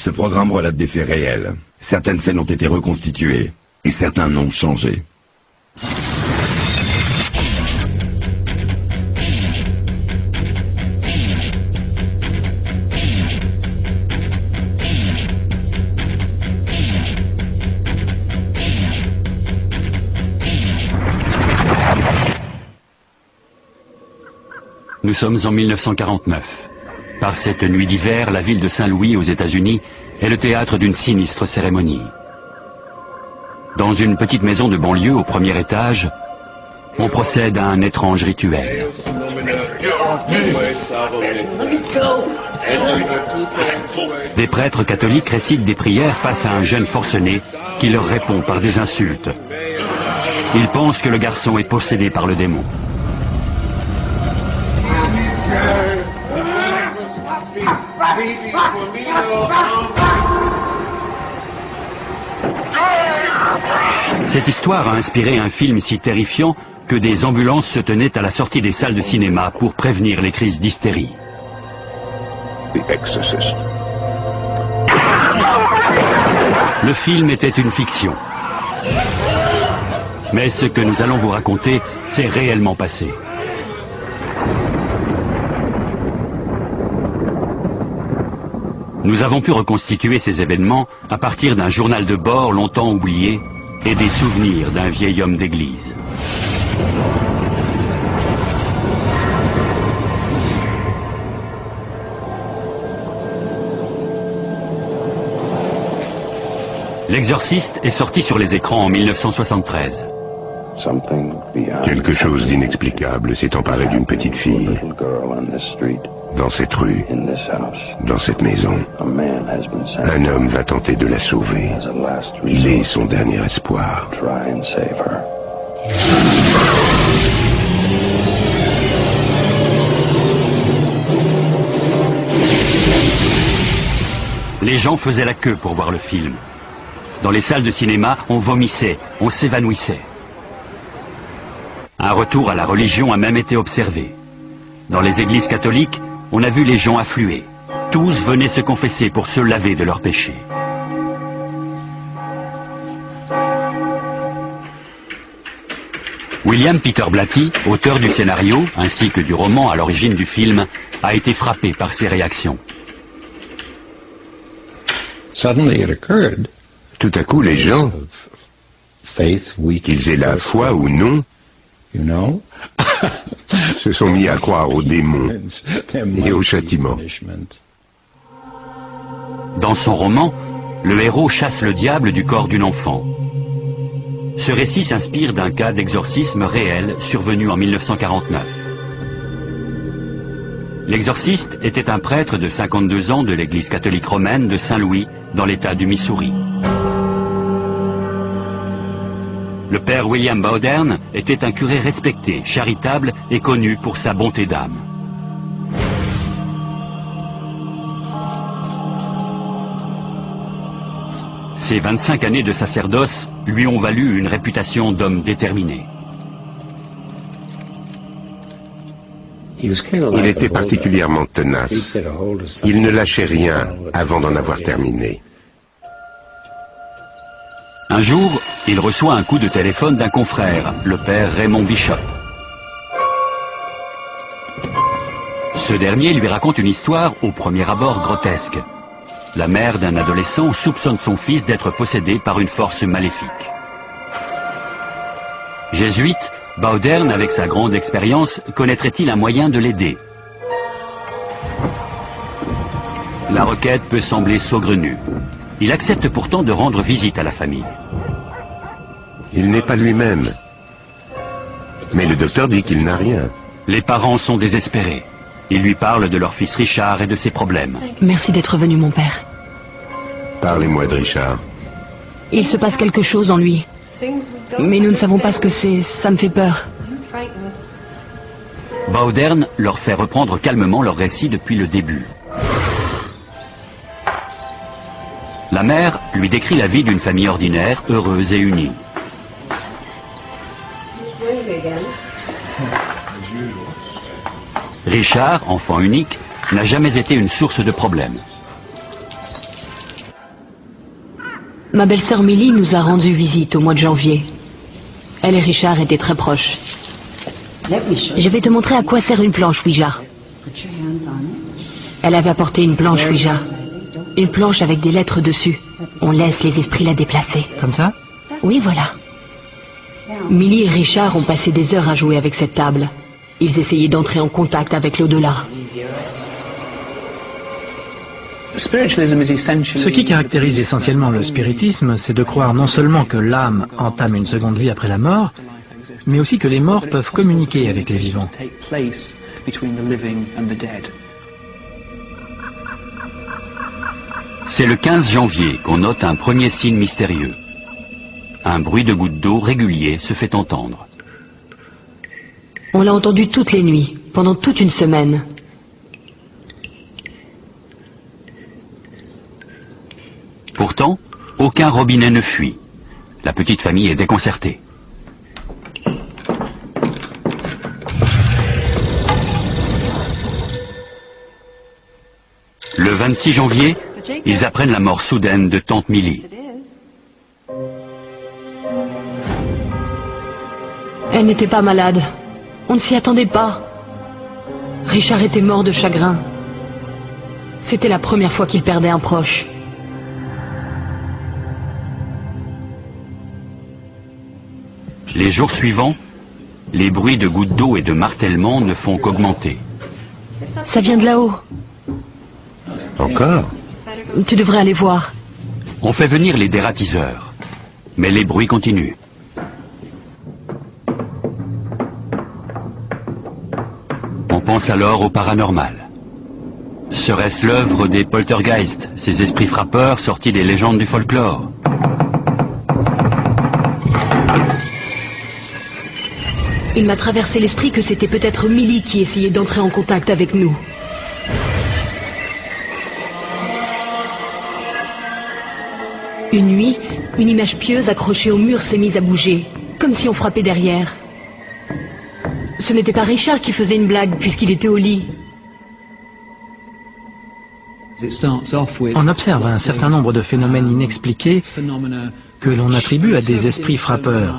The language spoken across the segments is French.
Ce programme relate des faits réels. Certaines scènes ont été reconstituées et certains noms changés. Nous sommes en 1949. Par cette nuit d'hiver, la ville de Saint-Louis aux États-Unis est le théâtre d'une sinistre cérémonie. Dans une petite maison de banlieue au premier étage, on procède à un étrange rituel. Des prêtres catholiques récitent des prières face à un jeune forcené qui leur répond par des insultes. Ils pensent que le garçon est possédé par le démon. Cette histoire a inspiré un film si terrifiant que des ambulances se tenaient à la sortie des salles de cinéma pour prévenir les crises d'hystérie. Le film était une fiction. Mais ce que nous allons vous raconter s'est réellement passé. Nous avons pu reconstituer ces événements à partir d'un journal de bord longtemps oublié et des souvenirs d'un vieil homme d'église. L'Exorciste est sorti sur les écrans en 1973. Quelque chose d'inexplicable s'est emparé d'une petite fille. Dans cette rue, dans cette maison, un homme va tenter de la sauver. Il est son dernier espoir. Les gens faisaient la queue pour voir le film. Dans les salles de cinéma, on vomissait, on s'évanouissait. Un retour à la religion a même été observé. Dans les églises catholiques, on a vu les gens affluer. Tous venaient se confesser pour se laver de leurs péchés. William Peter Blatty, auteur du scénario ainsi que du roman à l'origine du film, a été frappé par ces réactions. Tout à coup, les gens, qu'ils aient la foi ou non, se sont mis à croire aux démons et au châtiment. Dans son roman, le héros chasse le diable du corps d'une enfant. Ce récit s'inspire d'un cas d'exorcisme réel survenu en 1949. L'exorciste était un prêtre de 52 ans de l'église catholique romaine de Saint-Louis, dans l'état du Missouri. Le père William Bowdern était un curé respecté, charitable et connu pour sa bonté d'âme. Ses 25 années de sacerdoce lui ont valu une réputation d'homme déterminé. Il était particulièrement tenace. Il ne lâchait rien avant d'en avoir terminé. Un jour, il reçoit un coup de téléphone d'un confrère, le père Raymond Bishop. Ce dernier lui raconte une histoire au premier abord grotesque. La mère d'un adolescent soupçonne son fils d'être possédé par une force maléfique. Jésuite, Bowdern, avec sa grande expérience, connaîtrait-il un moyen de l'aider? La requête peut sembler saugrenue. Il accepte pourtant de rendre visite à la famille. Il n'est pas lui-même. Mais le docteur dit qu'il n'a rien. Les parents sont désespérés. Ils lui parlent de leur fils Richard et de ses problèmes. Merci d'être venu, mon père. Parlez-moi de Richard. Il se passe quelque chose en lui. Mais nous ne savons pas ce que c'est, ça me fait peur. Bowdern leur fait reprendre calmement leur récit depuis le début. La mère lui décrit la vie d'une famille ordinaire, heureuse et unie. Richard, enfant unique, n'a jamais été une source de problème. Ma belle-sœur Millie nous a rendu visite au mois de janvier. Elle et Richard étaient très proches. Je vais te montrer à quoi sert une planche Ouija. Elle avait apporté une planche Ouija. Une planche avec des lettres dessus. On laisse les esprits la déplacer. Comme ça? Oui, voilà. Millie et Richard ont passé des heures à jouer avec cette table. Ils essayaient d'entrer en contact avec l'au-delà. Ce qui caractérise essentiellement le spiritisme, c'est de croire non seulement que l'âme entame une seconde vie après la mort, mais aussi que les morts peuvent communiquer avec les vivants. C'est le 15 janvier qu'on note un premier signe mystérieux. Un bruit de gouttes d'eau régulier se fait entendre. On l'a entendu toutes les nuits, pendant toute une semaine. Pourtant, aucun robinet ne fuit. La petite famille est déconcertée. Le 26 janvier, ils apprennent la mort soudaine de tante Millie. Elle n'était pas malade. On ne s'y attendait pas. Richard était mort de chagrin. C'était la première fois qu'il perdait un proche. Les jours suivants, les bruits de gouttes d'eau et de martèlement ne font qu'augmenter. Ça vient de là-haut. Encore? Tu devrais aller voir. On fait venir les dératiseurs, mais les bruits continuent. On pense alors au paranormal. Serait-ce l'œuvre des poltergeists, ces esprits frappeurs sortis des légendes du folklore? Il m'a traversé l'esprit que c'était peut-être Millie qui essayait d'entrer en contact avec nous. Une nuit, une image pieuse accrochée au mur s'est mise à bouger, comme si on frappait derrière. Ce n'était pas Richard qui faisait une blague, puisqu'il était au lit. On observe un certain nombre de phénomènes inexpliqués que l'on attribue à des esprits frappeurs.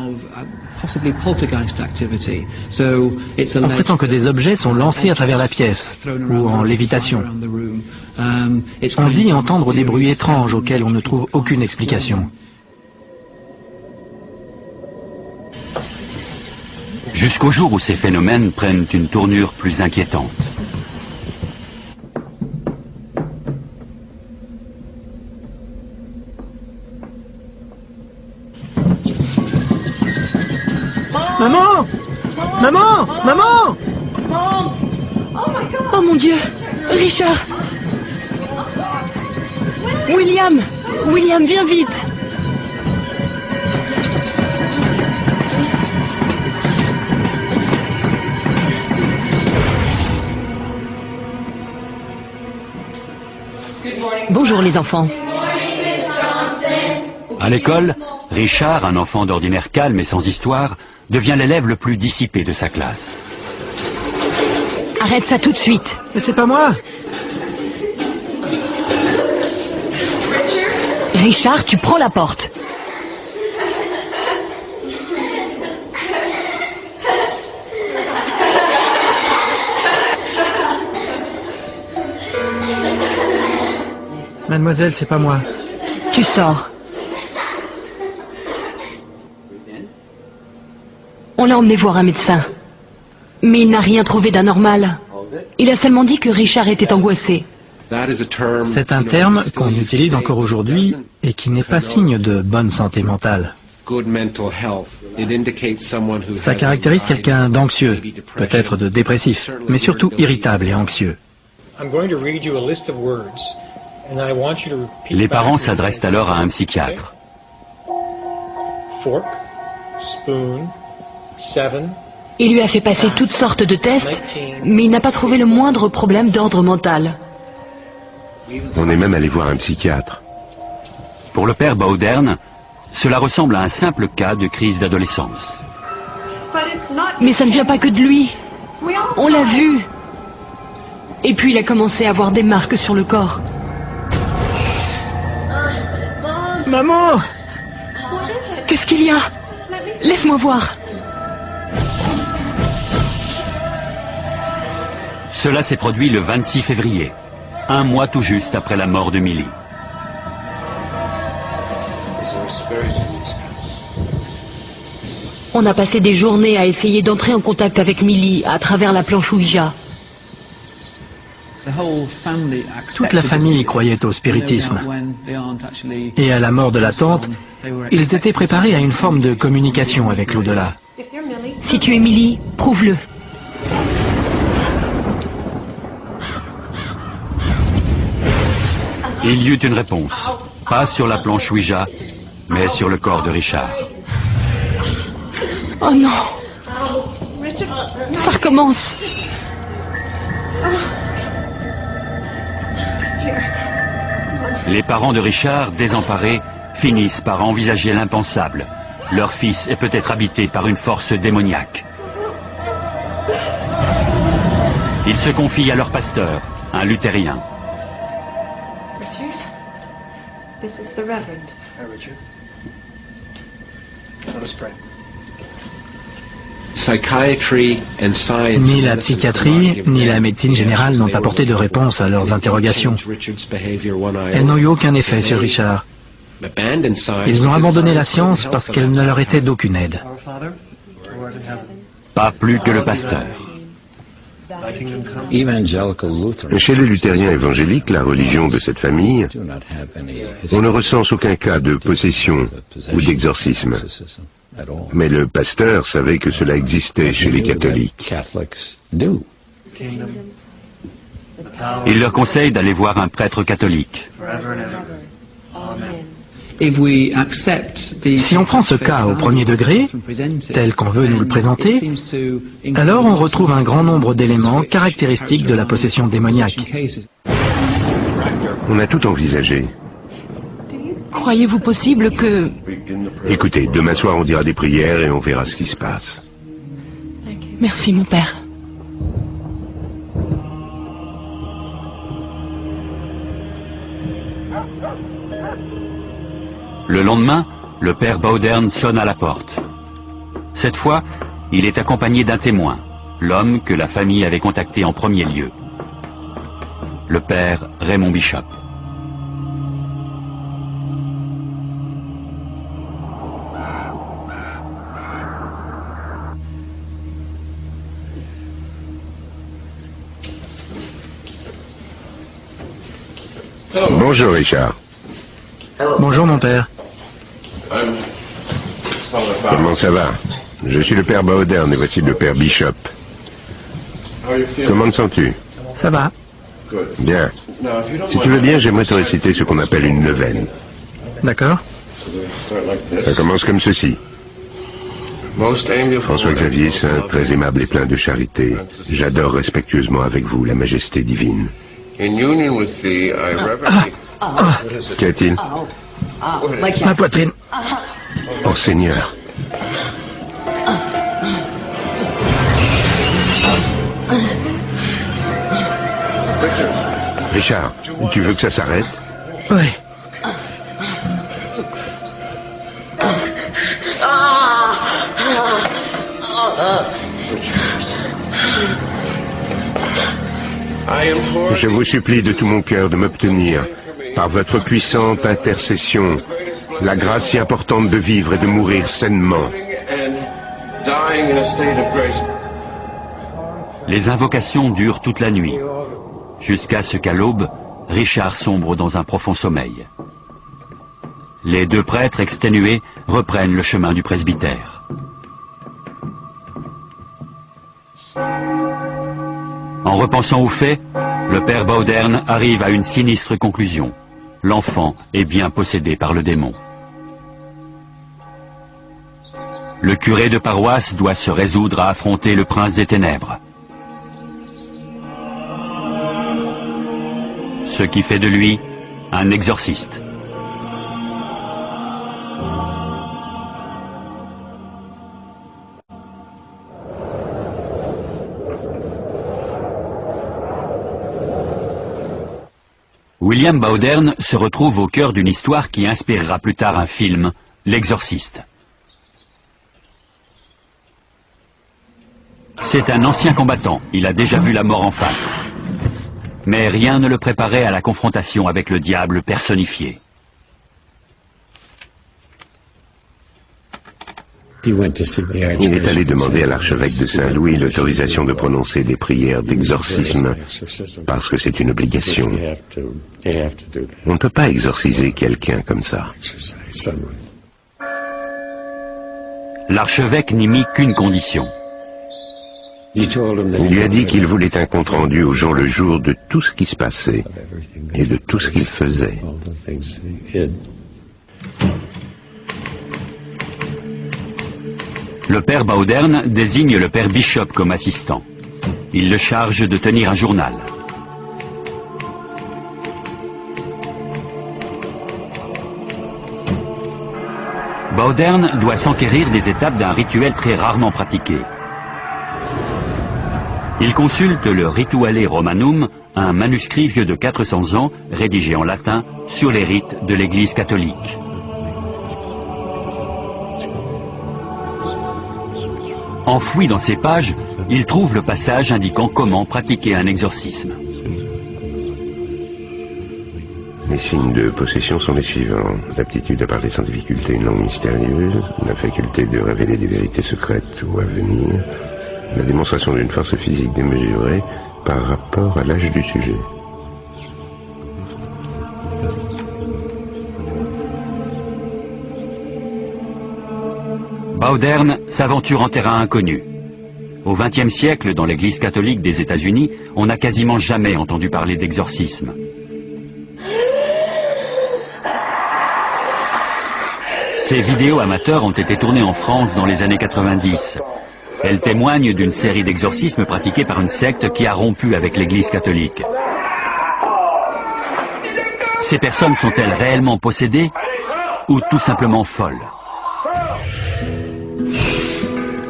On prétend que des objets sont lancés à travers la pièce, ou en lévitation. On dit entendre des bruits étranges auxquels on ne trouve aucune explication. Jusqu'au jour où ces phénomènes prennent une tournure plus inquiétante. Maman! Maman! Maman! Oh mon Dieu! Richard! William! William, viens vite! Bonjour les enfants. À l'école, Richard, un enfant d'ordinaire calme et sans histoire, devient l'élève le plus dissipé de sa classe. Arrête ça tout de suite. Mais c'est pas moi! Richard, tu prends la porte. Mademoiselle, c'est pas moi. Tu sors. On l'a emmené voir un médecin. Mais il n'a rien trouvé d'anormal. Il a seulement dit que Richard était angoissé. C'est un terme qu'on utilise encore aujourd'hui et qui n'est pas signe de bonne santé mentale. Ça caractérise quelqu'un d'anxieux, peut-être de dépressif, mais surtout irritable et anxieux. Les parents s'adressent alors à un psychiatre. Il lui a fait passer toutes sortes de tests, mais il n'a pas trouvé le moindre problème d'ordre mental. On est même allé voir un psychiatre. Pour le père Bowdern, cela ressemble à un simple cas de crise d'adolescence. Mais ça ne vient pas que de lui. On l'a vu. Et puis il a commencé à avoir des marques sur le corps. Maman! Qu'est-ce qu'il y a? Laisse-moi voir. Cela s'est produit le 26 février, un mois tout juste après la mort de Millie. On a passé des journées à essayer d'entrer en contact avec Millie à travers la planche Ouija. Toute la famille croyait au spiritisme. Et à la mort de la tante, ils étaient préparés à une forme de communication avec l'au-delà. Si tu es Millie, prouve-le. Il y eut une réponse, pas sur la planche Ouija, mais sur le corps de Richard. Oh non! Ça recommence! Les parents de Richard, désemparés, finissent par envisager l'impensable. Leur fils est peut-être habité par une force démoniaque. Ils se confient à leur pasteur, un luthérien. Richard, this is the Reverend. Hi, Richard. Let us pray. Ni la psychiatrie, ni la médecine générale n'ont apporté de réponse à leurs interrogations. Elles n'ont eu aucun effet sur Richard. Ils ont abandonné la science parce qu'elle ne leur était d'aucune aide. Our Father, who art in heaven, Pas plus que le pasteur. thy kingdom come. Chez les luthériens évangéliques, la religion de cette famille, on ne recense aucun cas de possession ou d'exorcisme. Mais le pasteur savait que cela existait chez les catholiques. Kingdom, Il leur conseille d'aller voir un prêtre catholique. forever and ever. Amen. Si on prend ce cas au premier degré, tel qu'on veut nous le présenter, alors on retrouve un grand nombre d'éléments caractéristiques de la possession démoniaque. On a tout envisagé. Croyez-vous possible que... Écoutez, demain soir on dira des prières et on verra ce qui se passe. Merci, mon père. Le lendemain, le père Bowdern sonne à la porte. Cette fois, il est accompagné d'un témoin, l'homme que la famille avait contacté en premier lieu. Le père Raymond Bishop. Bonjour Richard. Bonjour mon père. Comment ça va? Je suis le père Bowdern et voici le père Bishop. Comment te sens-tu? Ça va? Bien. Si tu veux bien, j'aimerais te réciter ce qu'on appelle une neuvaine. D'accord. Ça commence comme ceci. François-Xavier Saint, très aimable et plein de charité, j'adore respectueusement avec vous la majesté divine. Qu'y a-t-il? Ma poitrine. Oh Seigneur. Richard, tu veux que ça s'arrête? Oui. Je vous supplie de tout mon cœur de m'obtenir, par votre puissante intercession, la grâce si importante de vivre et de mourir sainement. Les invocations durent toute la nuit, jusqu'à ce qu'à l'aube, Richard sombre dans un profond sommeil. Les deux prêtres exténués reprennent le chemin du presbytère. En repensant aux faits, le père Bowdern arrive à une sinistre conclusion. L'enfant est bien possédé par le démon. Le curé de paroisse doit se résoudre à affronter le prince des ténèbres. Ce qui fait de lui un exorciste. William Bowdern se retrouve au cœur d'une histoire qui inspirera plus tard un film, L'Exorciste. C'est un ancien combattant, il a déjà vu la mort en face. Mais rien ne le préparait à la confrontation avec le diable personnifié. Il est allé demander à l'archevêque de Saint-Louis l'autorisation de prononcer des prières d'exorcisme, parce que c'est une obligation. On ne peut pas exorciser quelqu'un comme ça. L'archevêque n'y mit qu'une condition. Il lui a dit qu'il voulait un compte-rendu au jour le jour de tout ce qui se passait et de tout ce qu'il faisait. Le père Bowdern désigne le père Bishop comme assistant. Il le charge de tenir un journal. Bowdern doit s'enquérir des étapes d'un rituel très rarement pratiqué. Il consulte le Rituale Romanum, un manuscrit vieux de 400 ans, rédigé en latin, sur les rites de l'Église catholique. Enfoui dans ces pages, il trouve le passage indiquant comment pratiquer un exorcisme. Les signes de possession sont les suivants. L'aptitude à parler sans difficulté une langue mystérieuse, la faculté de révéler des vérités secrètes ou à venir, la démonstration d'une force physique démesurée par rapport à l'âge du sujet. Bowdern s'aventure en terrain inconnu. Au XXe siècle, dans l'Église catholique des États-Unis, on n'a quasiment jamais entendu parler d'exorcisme. Ces vidéos amateurs ont été tournées en France dans les années 90. Elles témoignent d'une série d'exorcismes pratiqués par une secte qui a rompu avec l'Église catholique. Ces personnes sont-elles réellement possédées ou tout simplement folles?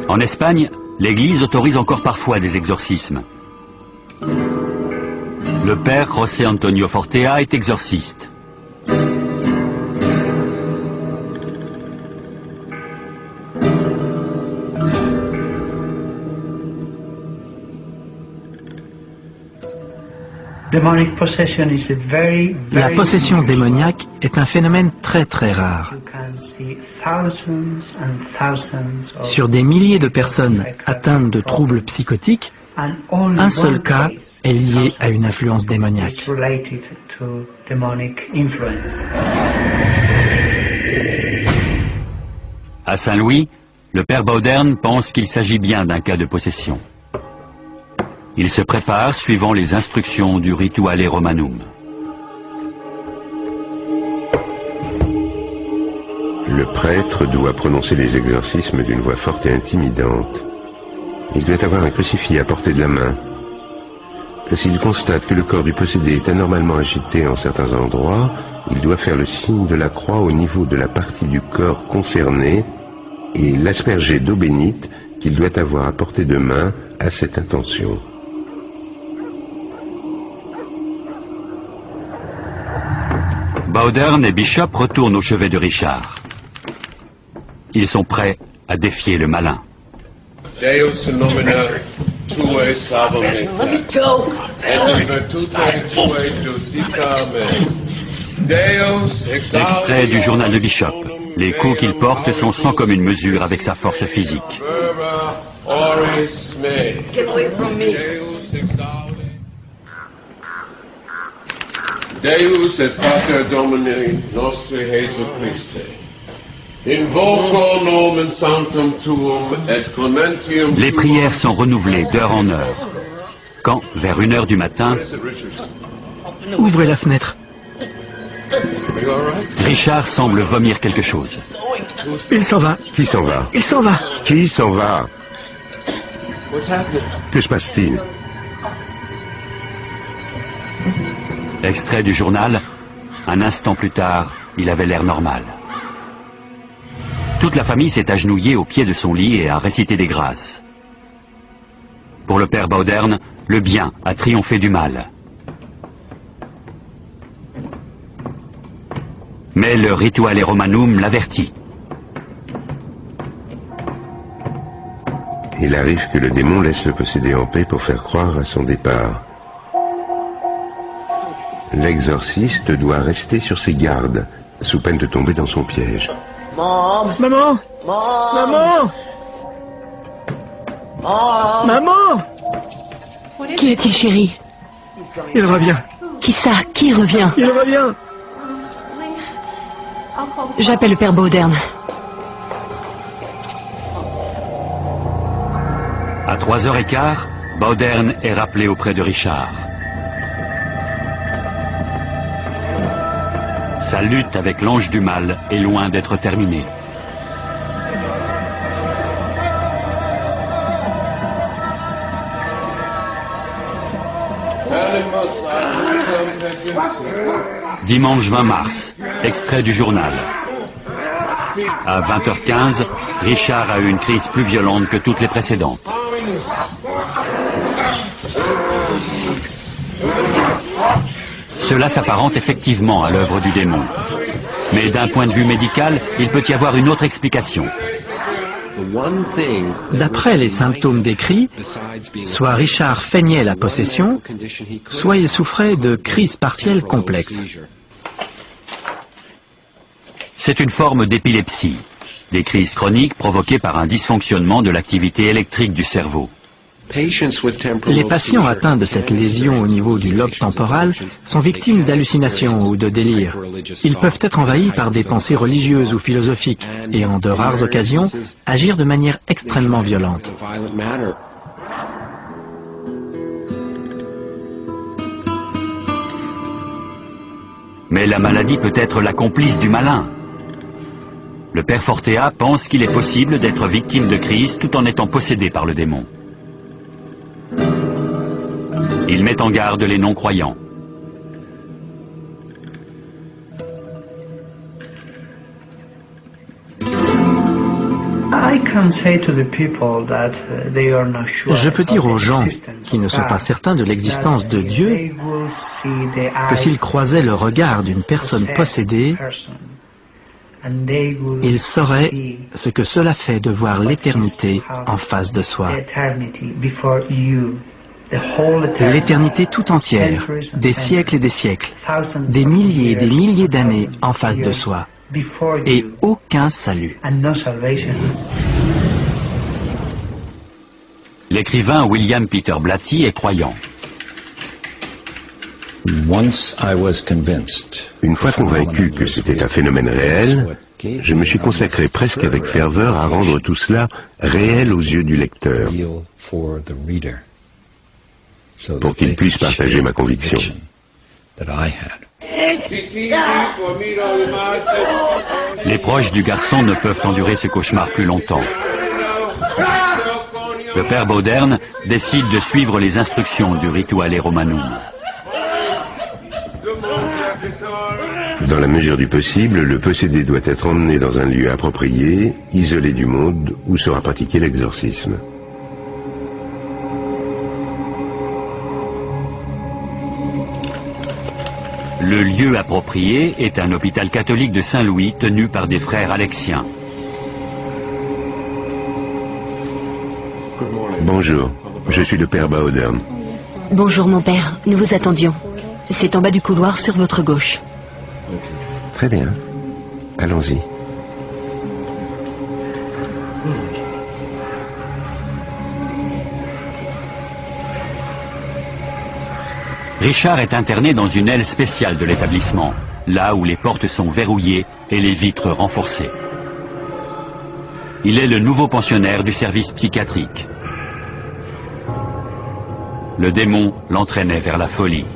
En Espagne, l'Église autorise encore parfois des exorcismes. Le père José Antonio Fortea est exorciste. La possession démoniaque est un phénomène très très rare. Sur des milliers de personnes atteintes de troubles psychotiques, un seul cas est lié à une influence démoniaque. À Saint-Louis, le père Bowdern pense qu'il s'agit bien d'un cas de possession. Il se prépare suivant les instructions du Rituale Romanum. Le prêtre doit prononcer les exorcismes d'une voix forte et intimidante. Il doit avoir un crucifix à portée de la main. S'il constate que le corps du possédé est anormalement agité en certains endroits, il doit faire le signe de la croix au niveau de la partie du corps concernée et l'asperger d'eau bénite qu'il doit avoir à portée de main à cette intention. Bowdern et Bishop retournent au chevet de Richard. Ils sont prêts à défier le malin. Extrait du journal de Bishop. Les coups qu'il porte sont sans commune mesure avec sa force physique. Deus et Pater Domini nostri Jesu Christe. Invoco nomen sanctum tuum et clementium. Les prières sont renouvelées d'heure en heure. Quand, vers 1h du matin, Ouvrez la fenêtre. Richard semble vomir quelque chose. Il s'en va. Qui s'en va? Il s'en va. Qui s'en va? Que se passe-t-il? Extrait du journal. Un instant plus tard, il avait l'air normal. Toute la famille s'est agenouillée au pied de son lit et a récité des grâces. Pour le père Bowdern, le bien a triomphé du mal. Mais le Rituale Romanum l'avertit. Il arrive que le démon laisse le possédé en paix pour faire croire à son départ. L'exorciste doit rester sur ses gardes, sous peine de tomber dans son piège. Maman! Maman! Maman! Maman! Qu'y a-t-il, chérie? Il revient. Qui ça? Qui revient? Il revient. J'appelle le père Bauderne. À 3h15, Bauderne est rappelé auprès de Richard. Sa lutte avec l'ange du mal est loin d'être terminée. Dimanche 20 mars, extrait du journal. À 20h15, Richard a eu une crise plus violente que toutes les précédentes. Cela s'apparente effectivement à l'œuvre du démon. Mais d'un point de vue médical, il peut y avoir une autre explication. D'après les symptômes décrits, soit Richard feignait la possession, soit il souffrait de crises partielles complexes. C'est une forme d'épilepsie, des crises chroniques provoquées par un dysfonctionnement de l'activité électrique du cerveau. Les patients atteints de cette lésion au niveau du lobe temporal sont victimes d'hallucinations ou de délires. Ils peuvent être envahis par des pensées religieuses ou philosophiques et, en de rares occasions, agir de manière extrêmement violente. Mais la maladie peut être la complice du malin. Le père Fortea pense qu'il est possible d'être victime de crise tout en étant possédé par le démon. Il met en garde les non-croyants. Je peux dire aux gens qui ne sont pas certains de l'existence de Dieu que s'ils croisaient le regard d'une personne possédée, ils sauraient ce que cela fait de voir l'éternité en face de soi. L'éternité tout entière, des siècles et des siècles, des milliers et des milliers d'années en face de soi, et aucun salut. L'écrivain William Peter Blatty est croyant. Une fois convaincu que c'était un phénomène réel, je me suis consacré presque avec ferveur à rendre tout cela réel aux yeux du lecteur, pour qu'il puisse partager ma conviction. Les proches du garçon ne peuvent endurer ce cauchemar plus longtemps. Le père Bauderne décide de suivre les instructions du Rituale Romanum. Dans la mesure du possible, le possédé doit être emmené dans un lieu approprié, isolé du monde, où sera pratiqué l'exorcisme. Le lieu approprié est un hôpital catholique de Saint-Louis tenu par des frères alexiens. Bonjour, je suis le père Bauderne. Bonjour mon père, nous vous attendions. C'est en bas du couloir sur votre gauche. Très bien, allons-y. Richard est interné dans une aile spéciale de l'établissement, là où les portes sont verrouillées et les vitres renforcées. Il est le nouveau pensionnaire du service psychiatrique. Le démon l'entraînait vers la folie.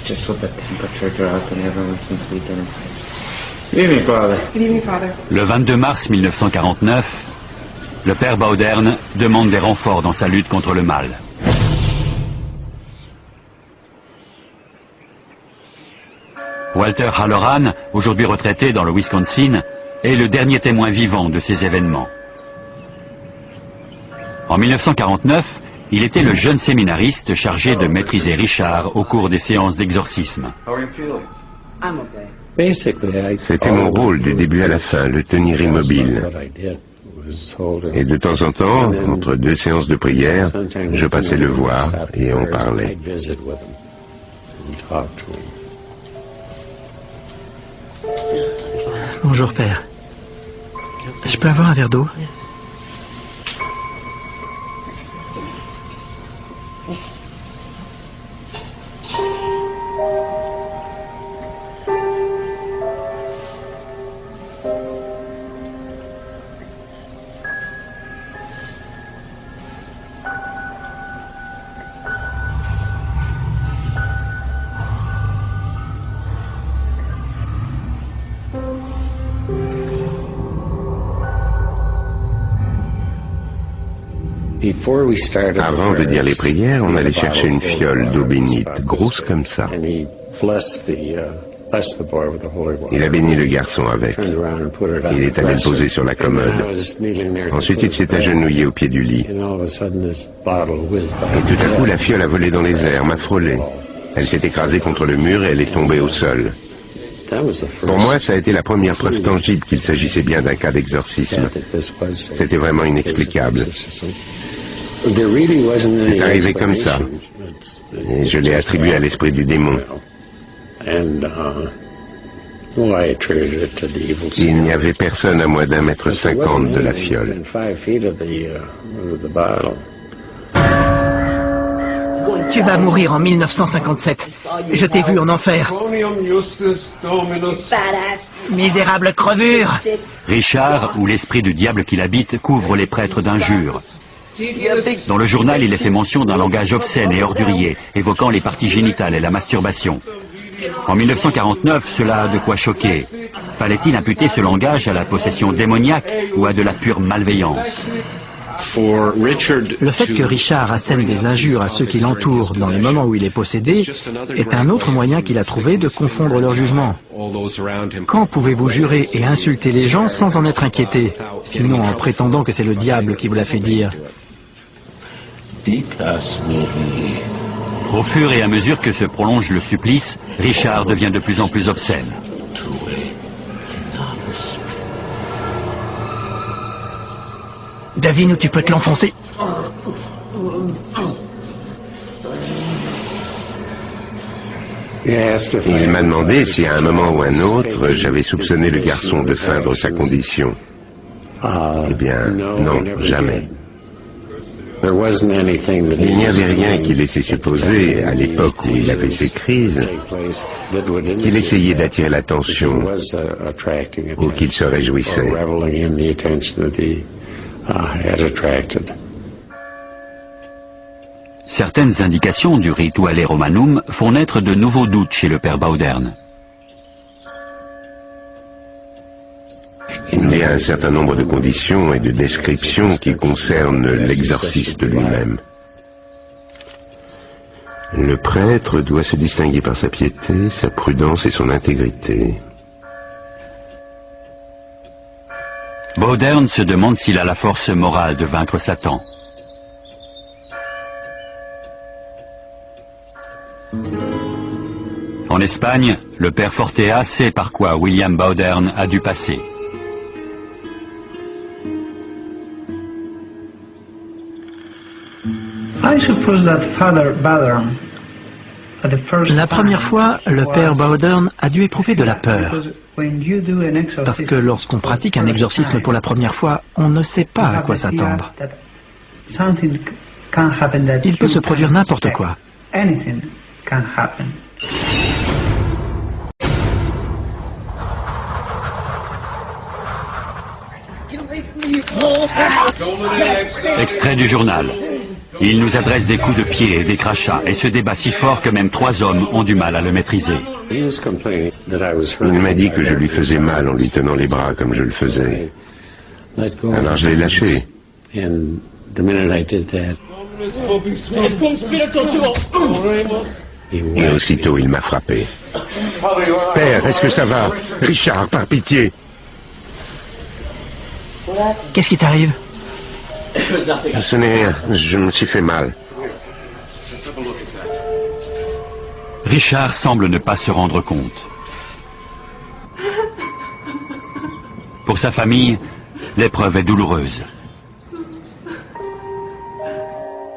Just with the temperature drop and everyone seems to be getting Good evening, Father. Good evening, Father. Le 22 mars 1949, le père Bauderne demande des renforts dans sa lutte contre le mal. Walter Halloran, aujourd'hui retraité dans le Wisconsin, est le dernier témoin vivant de ces événements. En 1949, il était le jeune séminariste chargé de maîtriser Richard au cours des séances d'exorcisme. C'était mon rôle du début à la fin, le tenir immobile. Et de temps en temps, entre deux séances de prière, je passais le voir et on parlait. Bonjour, père. Je peux avoir un verre d'eau? Avant de dire les prières, on allait chercher une fiole d'eau bénite, grosse comme ça. Il a béni le garçon avec. Il est allé le poser sur la commode. Ensuite, il s'est agenouillé au pied du lit. Et tout à coup, la fiole a volé dans les airs, m'a frôlé. Elle s'est écrasée contre le mur et elle est tombée au sol. Pour moi, ça a été la première preuve tangible qu'il s'agissait bien d'un cas d'exorcisme. C'était vraiment inexplicable. C'est arrivé comme ça. Et je l'ai attribué à l'esprit du démon. Il n'y avait personne à moins d'1,50 m de la fiole. Tu vas mourir en 1957. Je t'ai vu en enfer. Misérable crevure. Richard, ou l'esprit du diable qui l'habite, couvre les prêtres d'injures. Dans le journal, il est fait mention d'un langage obscène et ordurier, évoquant les parties génitales et la masturbation. En 1949, cela a de quoi choquer. Fallait-il imputer ce langage à la possession démoniaque ou à de la pure malveillance? Le fait que Richard assène des injures à ceux qui l'entourent dans le moment où il est possédé est un autre moyen qu'il a trouvé de confondre leur jugement. Quand pouvez-vous jurer et insulter les gens sans en être inquiété, sinon en prétendant que c'est le diable qui vous l'a fait dire? Au fur et à mesure que se prolonge le supplice, Richard devient de plus en plus obscène. Davine, où tu peux te l'enfoncer. Il m'a demandé si à un moment ou un autre, j'avais soupçonné le garçon de feindre sa condition. Eh bien, non, jamais. Il n'y avait rien qui laissait supposer, à l'époque où il avait ses crises, qu'il essayait d'attirer l'attention ou qu'il se réjouissait. Certaines indications du Rituale Romanum font naître de nouveaux doutes chez le père Bowdern. Il y a un certain nombre de conditions et de descriptions qui concernent l'exorciste lui-même. Le prêtre doit se distinguer par sa piété, sa prudence et son intégrité. Bowdern se demande s'il a la force morale de vaincre Satan. En Espagne, le père Fortea sait par quoi William Bowdern a dû passer. La première fois, le père Bowdern a dû éprouver de la peur. Parce que lorsqu'on pratique un exorcisme pour la première fois, on ne sait pas à quoi s'attendre. Il peut se produire n'importe quoi. Extrait du journal. Il nous adresse des coups de pied et des crachats et se débat si fort que même 3 hommes ont du mal à le maîtriser. Il m'a dit que je lui faisais mal en lui tenant les bras comme je le faisais. Alors je l'ai lâché. Et aussitôt, il m'a frappé. Père, est-ce que ça va? Richard, par pitié. Qu'est-ce qui t'arrive? Ce n'est rien, je me suis fait mal. Richard semble ne pas se rendre compte. Pour sa famille, l'épreuve est douloureuse.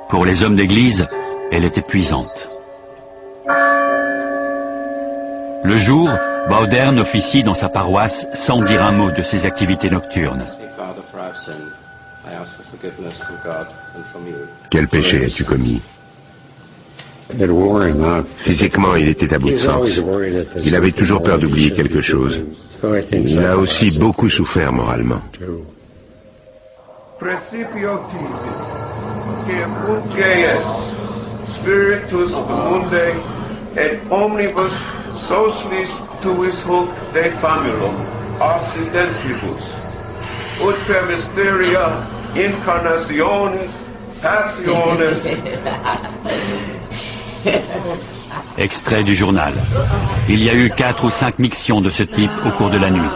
Pour les hommes d'église, elle est épuisante. Le jour, Baudern officie dans sa paroisse sans dire un mot de ses activités nocturnes. Quel péché as-tu commis? Physiquement, il était à bout de force. Il avait toujours peur d'oublier quelque chose. Il a aussi beaucoup souffert moralement. Spiritus Mundi et omnibus socialis tuis hoc de famulum accidentibus utque mysteria incarnationis passiones. Extrait du journal. Il y a eu 4 ou 5 mictions de ce type au cours de la nuit.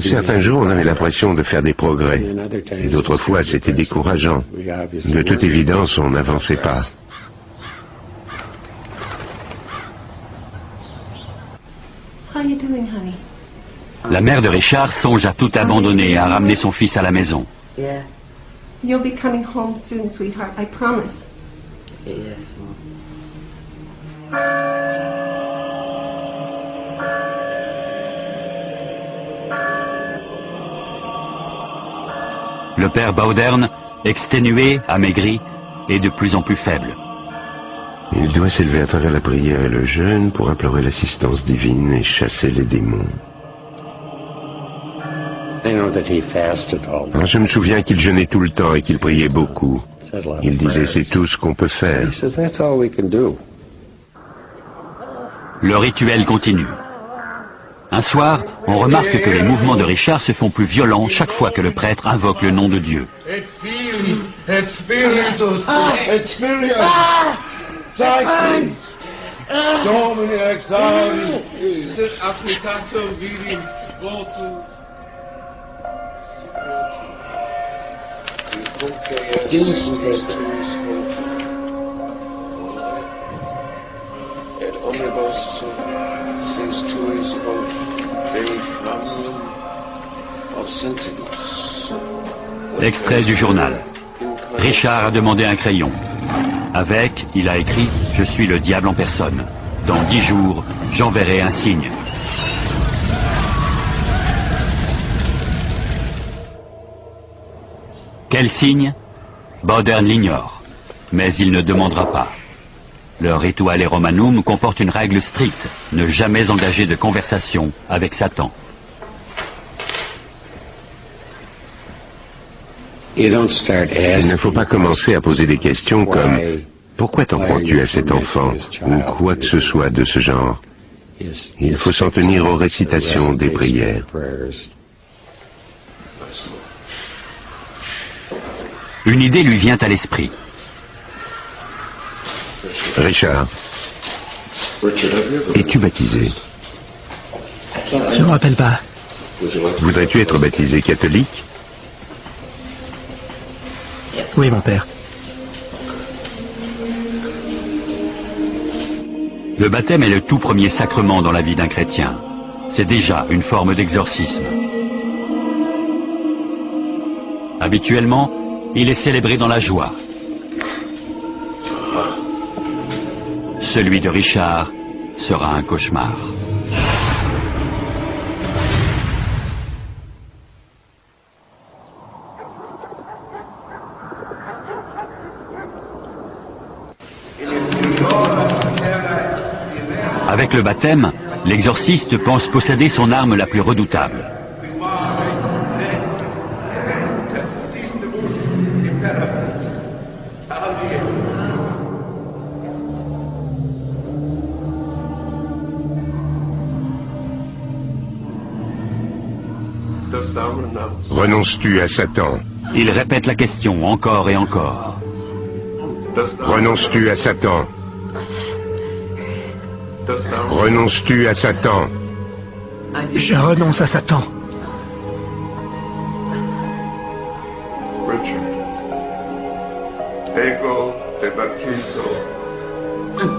Certains jours, on avait l'impression de faire des progrès, et d'autres fois, c'était décourageant. De toute évidence, on n'avançait pas. La mère de Richard songe à tout abandonner et à ramener son fils à la maison. You'll be coming home soon, sweetheart, I promise. Yes, Mom. Le père Baudern, exténué, amaigri, est de plus en plus faible. Il doit s'élever à travers la prière et le jeûne pour implorer l'assistance divine et chasser les démons. Je me souviens qu'il jeûnait tout le temps et qu'il priait beaucoup. Il disait, c'est tout ce qu'on peut faire. Le rituel continue. Un soir, on remarque que les mouvements de Richard se font plus violents chaque fois que le prêtre invoque le nom de Dieu. Extrait du journal. Richard a demandé un crayon. Avec, il a écrit « Je suis le diable en personne. Dans 10 jours, j'enverrai un signe. » Quel signe? Baudern l'ignore, mais il ne demandera pas. Le Rituale Romanum comporte une règle stricte, ne jamais engager de conversation avec Satan. Il ne faut pas commencer à poser des questions comme « Pourquoi t'en prends-tu à cet enfant ?» ou quoi que ce soit de ce genre. Il faut s'en tenir aux récitations des prières. Une idée lui vient à l'esprit. Richard, es-tu baptisé? Je ne me rappelle pas. Voudrais-tu être baptisé catholique? Oui, mon père. Le baptême est le tout premier sacrement dans la vie d'un chrétien. C'est déjà une forme d'exorcisme. Habituellement, il est célébré dans la joie. Celui de Richard sera un cauchemar. Avec le baptême, l'exorciste pense posséder son arme la plus redoutable. Renonces-tu à Satan? Il répète la question encore et encore. Renonces-tu à Satan? Renonces-tu à Satan? Je renonce à Satan. Richard, ego te baptizo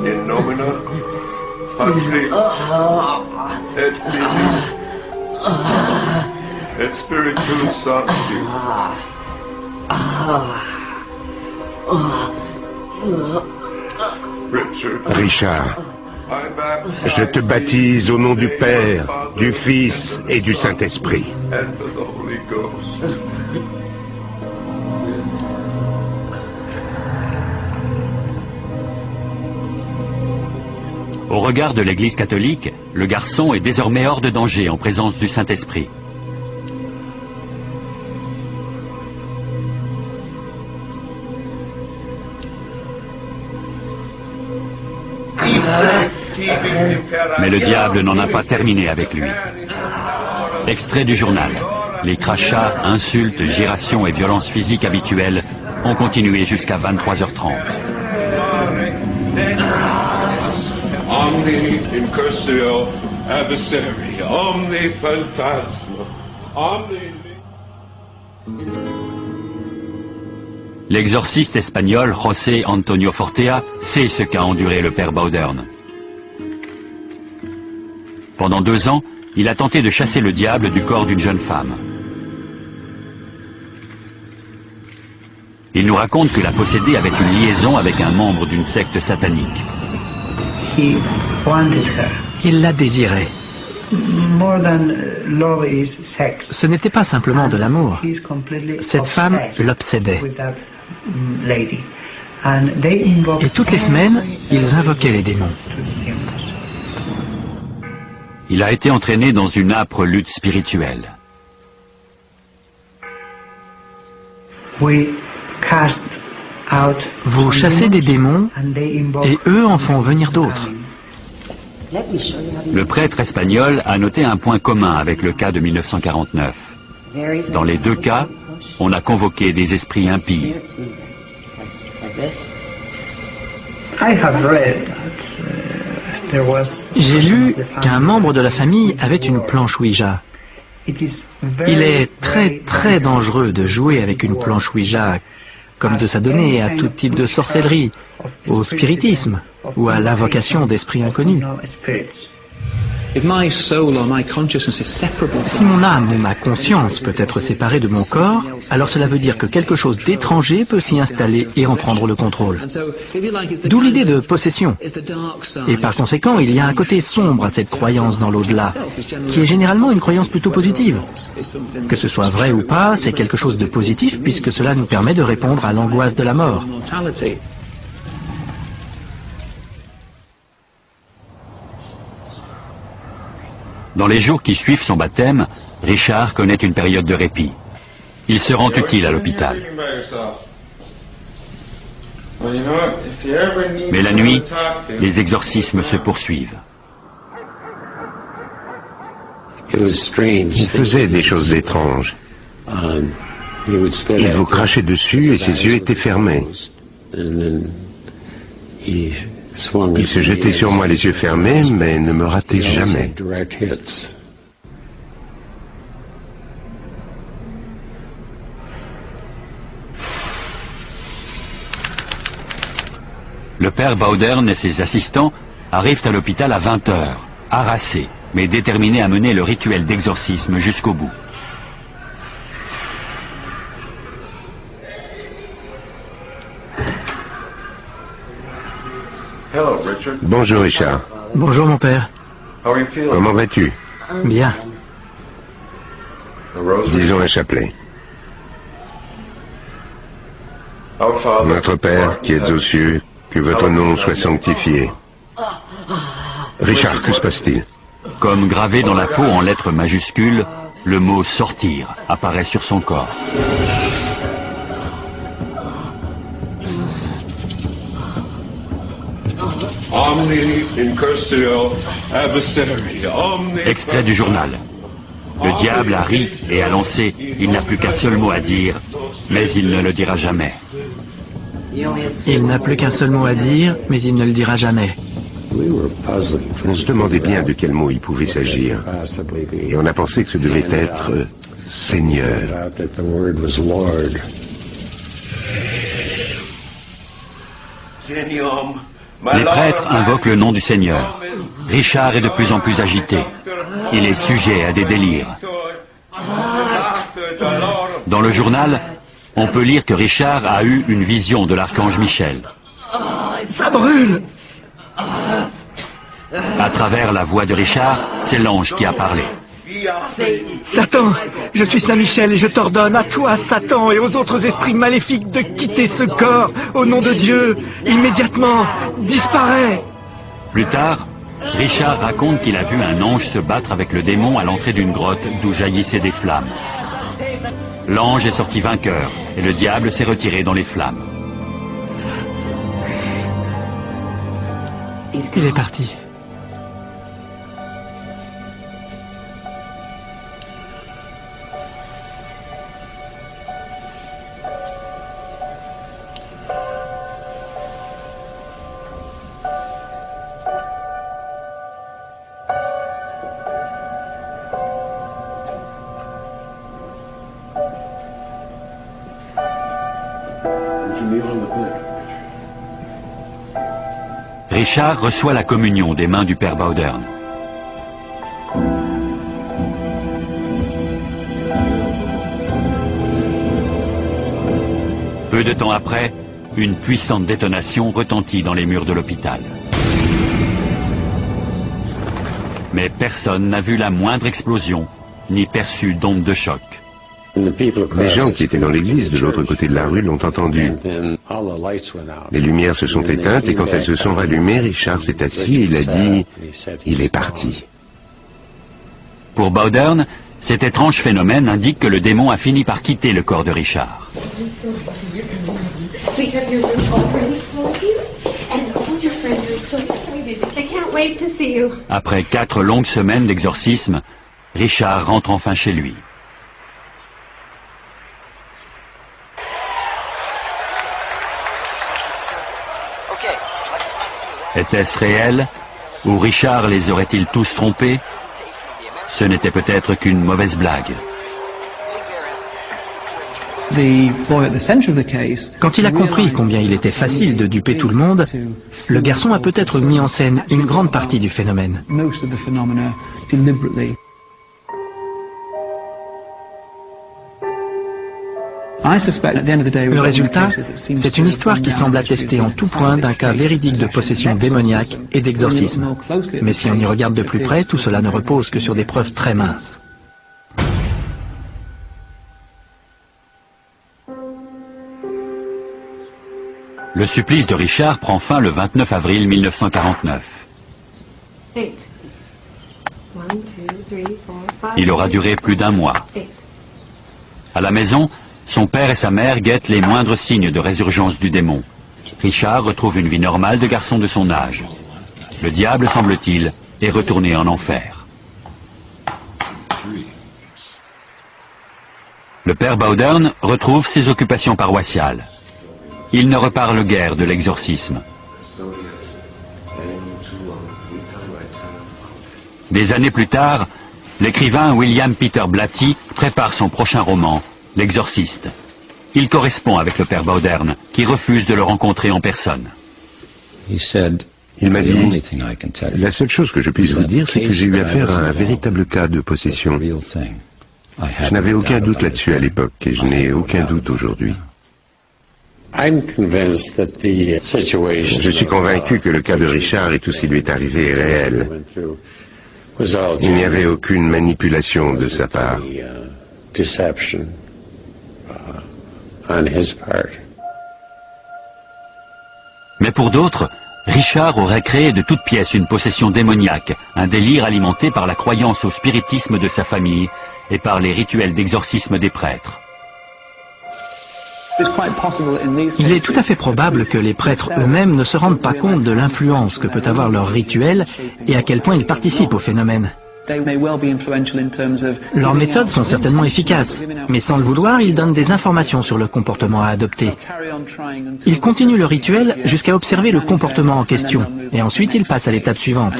in nomine Patris et Filii et Spiritus Sancti. Richard, je te baptise au nom du Père, du Fils et du Saint-Esprit. Au regard de l'Église catholique, le garçon est désormais hors de danger en présence du Saint-Esprit. Mais le diable n'en a pas terminé avec lui. Extrait du journal. Les crachats, insultes, gyrations et violences physiques habituelles ont continué jusqu'à 23h30. Omni incursio adversari, omni phantasma, omni... L'exorciste espagnol José Antonio Fortea sait ce qu'a enduré le père Bowdern. Pendant 2 ans, il a tenté de chasser le diable du corps d'une jeune femme. Il nous raconte que la possédée avait une liaison avec un membre d'une secte satanique. Il la désirait. Ce n'était pas simplement de l'amour. Cette femme l'obsédait. Et toutes les semaines, ils invoquaient les démons. Il a été entraîné dans une âpre lutte spirituelle. Vous chassez des démons et eux en font venir d'autres. Le prêtre espagnol a noté un point commun avec le cas de 1949. Dans les 2 cas, on a convoqué des esprits impies. J'ai lu qu'un membre de la famille avait une planche Ouija. Il est très dangereux de jouer avec une planche Ouija, comme de s'adonner à tout type de sorcellerie, au spiritisme ou à l'invocation d'esprits inconnus. Si mon âme ou ma conscience peut être séparée de mon corps, alors cela veut dire que quelque chose d'étranger peut s'y installer et en prendre le contrôle. D'où l'idée de possession. Et par conséquent, il y a un côté sombre à cette croyance dans l'au-delà, qui est généralement une croyance plutôt positive. Que ce soit vrai ou pas, c'est quelque chose de positif puisque cela nous permet de répondre à l'angoisse de la mort. Dans les jours qui suivent son baptême, Richard connaît une période de répit. Il se rend utile à l'hôpital. Mais la nuit, les exorcismes se poursuivent. Il faisait des choses étranges. Il vous crachait dessus et ses yeux étaient fermés. Il se jetait sur moi les yeux fermés, mais ne me ratait jamais. Le père Bowdern et ses assistants arrivent à l'hôpital à 20h, harassés, mais déterminés à mener le rituel d'exorcisme jusqu'au bout. Bonjour Richard. Bonjour mon père. Comment vas-tu? Bien. Disons un chapelet. Notre Père qui êtes aux cieux, que votre nom soit sanctifié. Richard, que se passe-t-il? Comme gravé dans la peau en lettres majuscules, le mot « sortir » apparaît sur son corps. Extrait du journal. Le diable a ri et a lancé « Il n'a plus qu'un seul mot à dire, mais il ne le dira jamais ». Il n'a plus qu'un seul mot à dire, mais il ne le dira jamais. On se demandait bien de quel mot il pouvait s'agir. Et on a pensé que ce devait être Seigneur. Les prêtres invoquent le nom du Seigneur. Richard est de plus en plus agité. Il est sujet à des délires. Dans le journal, on peut lire que Richard a eu une vision de l'archange Michel. Ça brûle! À travers la voix de Richard, c'est l'ange qui a parlé. Satan, je suis Saint Michel et je t'ordonne à toi, Satan, et aux autres esprits maléfiques de quitter ce corps, au nom de Dieu, immédiatement, disparais! Plus tard, Richard raconte qu'il a vu un ange se battre avec le démon à l'entrée d'une grotte d'où jaillissaient des flammes. L'ange est sorti vainqueur et le diable s'est retiré dans les flammes. Il est parti. Richard reçoit la communion des mains du père Bowdern. Peu de temps après, une puissante détonation retentit dans les murs de l'hôpital. Mais personne n'a vu la moindre explosion, ni perçu d'onde de choc. Les gens qui étaient dans l'église de l'autre côté de la rue l'ont entendu. Les lumières se sont éteintes et quand elles se sont rallumées, Richard s'est assis et il a dit « Il est parti ». Pour Bowdern, cet étrange phénomène indique que le démon a fini par quitter le corps de Richard. Après 4 longues semaines d'exorcisme, Richard rentre enfin chez lui. Était-ce réel? Ou Richard les aurait-il tous trompés? Ce n'était peut-être qu'une mauvaise blague. Quand il a compris combien il était facile de duper tout le monde, le garçon a peut-être mis en scène une grande partie du phénomène. Le résultat, c'est une histoire qui semble attester en tout point d'un cas véridique de possession démoniaque et d'exorcisme. Mais si on y regarde de plus près, tout cela ne repose que sur des preuves très minces. Le supplice de Richard prend fin le 29 avril 1949. Il aura duré plus d'1 mois. À la maison, son père et sa mère guettent les moindres signes de résurgence du démon. Richard retrouve une vie normale de garçon de son âge. Le diable, semble-t-il, est retourné en enfer. Le père Bowdern retrouve ses occupations paroissiales. Il ne reparle guère de l'exorcisme. Des années plus tard, l'écrivain William Peter Blatty prépare son prochain roman, L'Exorciste. Il correspond avec le père Bowdern, qui refuse de le rencontrer en personne. Il m'a dit, la seule chose que je puisse vous dire, c'est que j'ai eu affaire à un véritable cas de possession. Je n'avais aucun doute là-dessus à l'époque, et je n'ai aucun doute aujourd'hui. Je suis convaincu que le cas de Richard et tout ce qui lui est arrivé est réel. Il n'y avait aucune manipulation de sa part. Mais pour d'autres, Richard aurait créé de toutes pièces une possession démoniaque, un délire alimenté par la croyance au spiritisme de sa famille et par les rituels d'exorcisme des prêtres. Il est tout à fait probable que les prêtres eux-mêmes ne se rendent pas compte de l'influence que peut avoir leur rituel et à quel point ils participent au phénomène. Leurs méthodes sont certainement efficaces, mais sans le vouloir, ils donnent des informations sur le comportement à adopter. Ils continuent le rituel jusqu'à observer le comportement en question, et ensuite ils passent à l'étape suivante.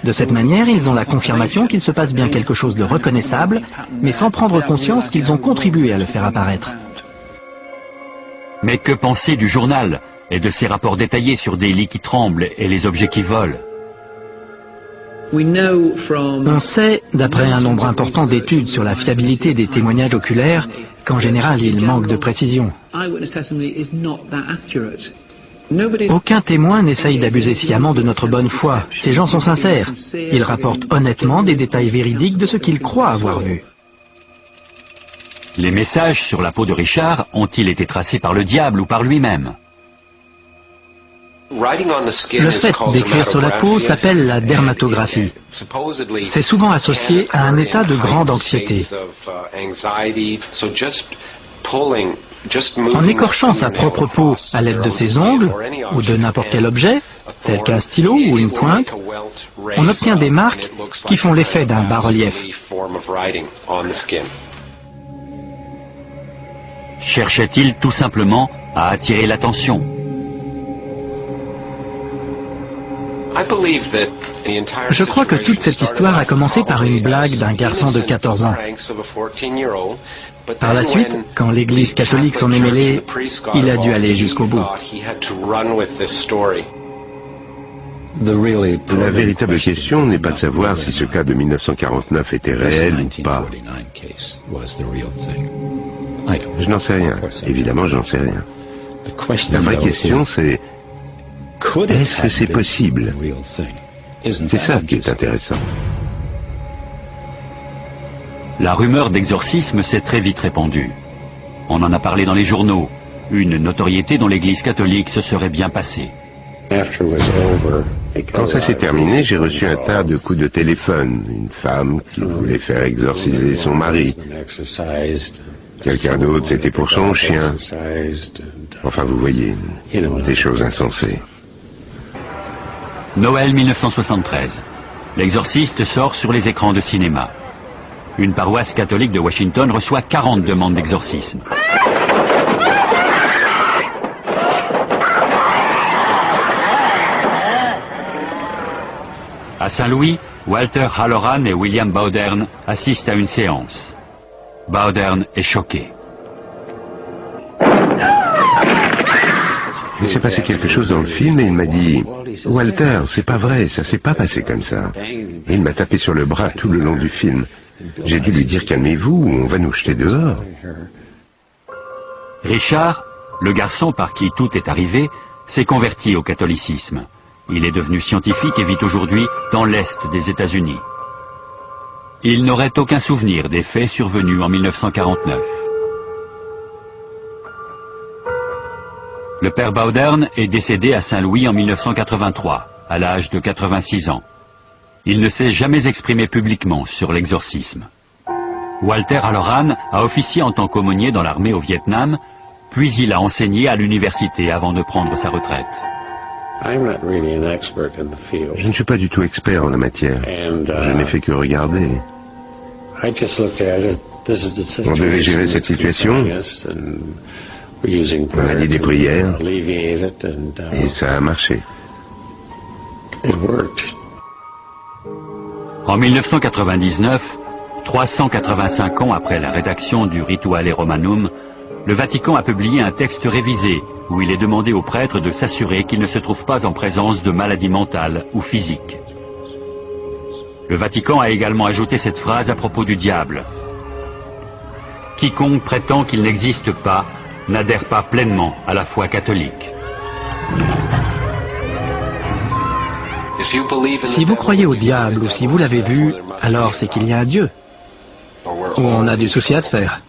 De cette manière, ils ont la confirmation qu'il se passe bien quelque chose de reconnaissable, mais sans prendre conscience qu'ils ont contribué à le faire apparaître. Mais que penser du journal et de ses rapports détaillés sur des lits qui tremblent et les objets qui volent? On sait, d'après un nombre important d'études sur la fiabilité des témoignages oculaires, qu'en général, ils manquent de précision. Aucun témoin n'essaye d'abuser sciemment de notre bonne foi. Ces gens sont sincères. Ils rapportent honnêtement des détails véridiques de ce qu'ils croient avoir vu. Les messages sur la peau de Richard ont-ils été tracés par le diable ou par lui-même? Le fait d'écrire sur la peau s'appelle la dermatographie. C'est souvent associé à un état de grande anxiété. En écorchant sa propre peau à l'aide de ses ongles ou de n'importe quel objet, tel qu'un stylo ou une pointe, on obtient des marques qui font l'effet d'un bas-relief. Cherchait-il tout simplement à attirer l'attention? Je crois que toute cette histoire a commencé par une blague d'un garçon de 14 ans. Par la suite, quand l'Église catholique s'en est mêlée, il a dû aller jusqu'au bout. La véritable question n'est pas de savoir si ce cas de 1949 était réel ou pas. Je n'en sais rien. Évidemment, je n'en sais rien. La vraie question, c'est: est-ce que c'est possible? C'est ça qui est intéressant. La rumeur d'exorcisme s'est très vite répandue. On en a parlé dans les journaux. Une notoriété dont l'Église catholique se serait bien passée. Quand ça s'est terminé, j'ai reçu un tas de coups de téléphone. Une femme qui voulait faire exorciser son mari. Quelqu'un d'autre, c'était pour son chien. Enfin, vous voyez, des choses insensées. Noël 1973. L'exorciste sort sur les écrans de cinéma. Une paroisse catholique de Washington reçoit 40 demandes d'exorcisme. À Saint-Louis, Walter Halloran et William Bowdern assistent à une séance. Bowdern est choqué. Il s'est passé quelque chose dans le film et il m'a dit: Walter, c'est pas vrai, ça s'est pas passé comme ça. Et il m'a tapé sur le bras tout le long du film. J'ai dû lui dire: calmez-vous, on va nous jeter dehors. Richard, le garçon par qui tout est arrivé, s'est converti au catholicisme. Il est devenu scientifique et vit aujourd'hui dans l'Est des États-Unis. Il n'aurait aucun souvenir des faits survenus en 1949. Le père Bowdern est décédé à Saint-Louis en 1983, à l'âge de 86 ans. Il ne s'est jamais exprimé publiquement sur l'exorcisme. Walter Halloran a officié en tant qu'aumônier dans l'armée au Vietnam, puis il a enseigné à l'université avant de prendre sa retraite. Je ne suis pas du tout expert en la matière. Je n'ai fait que regarder. On devait gérer cette situation. On a dit des prières et ça a marché. En 1999, 385 ans après la rédaction du Rituale Romanum, le Vatican a publié un texte révisé où il est demandé aux prêtres de s'assurer qu'ils ne se trouvent pas en présence de maladies mentales ou physiques. Le Vatican a également ajouté cette phrase à propos du diable. Quiconque prétend qu'il n'existe pas n'adhère pas pleinement à la foi catholique. Si vous croyez au diable ou si vous l'avez vu, alors c'est qu'il y a un Dieu. Ou on a du souci à se faire.